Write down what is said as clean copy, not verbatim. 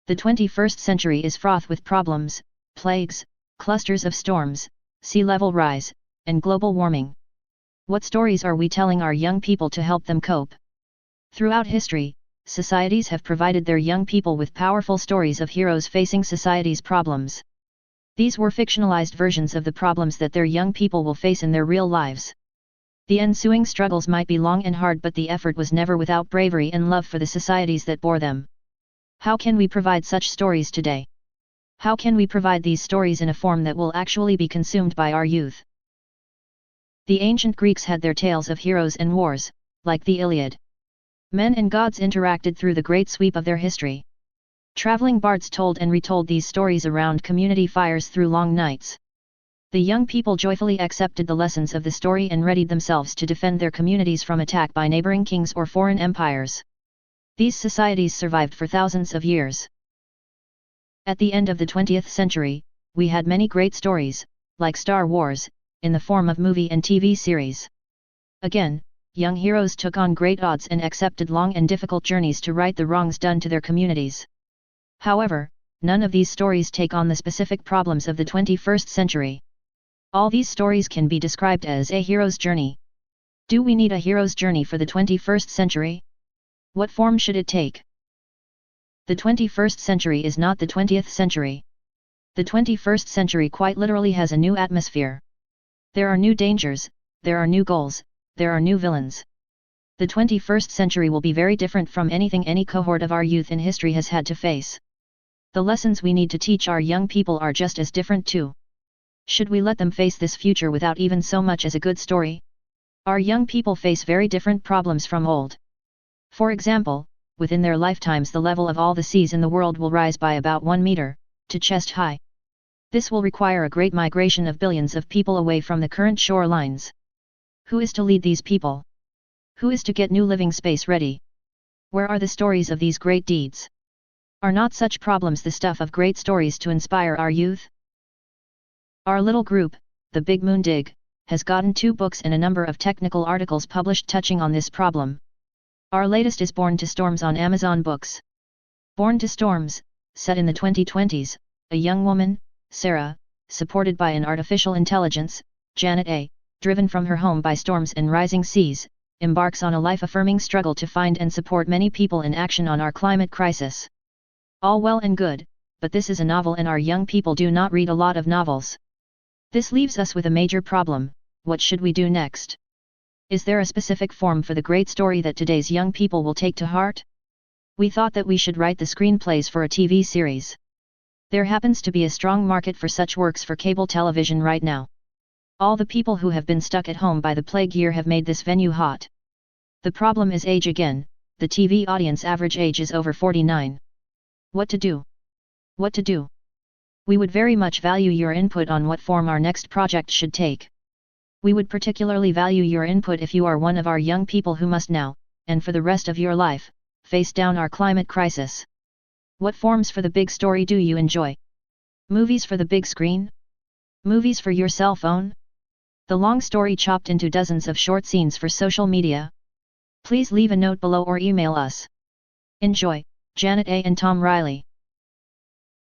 The 21st century is fraught with problems, plagues, clusters of storms, sea level rise, and global warming. What stories are we telling our young people to help them cope? Throughout history, societies have provided their young people with powerful stories of heroes facing society's problems. These were fictionalized versions of the problems that their young people will face in their real lives. The ensuing struggles might be long and hard, but the effort was never without bravery and love for the societies that bore them. How can we provide such stories today? How can we provide these stories in a form that will actually be consumed by our youth? The ancient Greeks had their tales of heroes and wars, like the Iliad. Men and gods interacted through the great sweep of their history. Traveling bards told and retold these stories around community fires through long nights. The young people joyfully accepted the lessons of the story and readied themselves to defend their communities from attack by neighboring kings or foreign empires. These societies survived for thousands of years. At the end of the 20th century, we had many great stories, like Star Wars, in the form of movie and TV series. Again, young heroes took on great odds and accepted long and difficult journeys to right the wrongs done to their communities. However, none of these stories take on the specific problems of the 21st century. All these stories can be described as a hero's journey. Do we need a hero's journey for the 21st century? What form should it take? The 21st century is not the 20th century. The 21st century quite literally has a new atmosphere. There are new dangers, there are new goals, there are new villains. The 21st century will be very different from anything any cohort of our youth in history has had to face. The lessons we need to teach our young people are just as different too. Should we let them face this future without even so much as a good story? Our young people face very different problems from old. For example, within their lifetimes the level of all the seas in the world will rise by about 1 meter, to chest high. This will require a great migration of billions of people away from the current shorelines. Who is to lead these people? Who is to get new living space ready? Where are the stories of these great deeds? Are not such problems the stuff of great stories to inspire our youth? Our little group, the Big Moon Dig, has gotten 2 books and a number of technical articles published touching on this problem. Our latest is Born to Storms on Amazon Books. Born to Storms, set in the 2020s, a young woman, Sarah, supported by an artificial intelligence, Janet A., driven from her home by storms and rising seas, embarks on a life-affirming struggle to find and support many people in action on our climate crisis. All well and good, but this is a novel and our young people do not read a lot of novels. This leaves us with a major problem. What should we do next? Is there a specific form for the great story that today's young people will take to heart? We thought that we should write the screenplays for a TV series. There happens to be a strong market for such works for cable television right now. All the people who have been stuck at home by the plague year have made this venue hot. The problem is age again, the TV audience average age is over 49. What to do? What to do? We would very much value your input on what form our next project should take. We would particularly value your input if you are one of our young people who must now, and for the rest of your life, face down our climate crisis. What forms for the big story do you enjoy? Movies for the big screen? Movies for your cell phone? The long story chopped into dozens of short scenes for social media? Please leave a note below or email us. Enjoy, Janet A. and Tom Riley.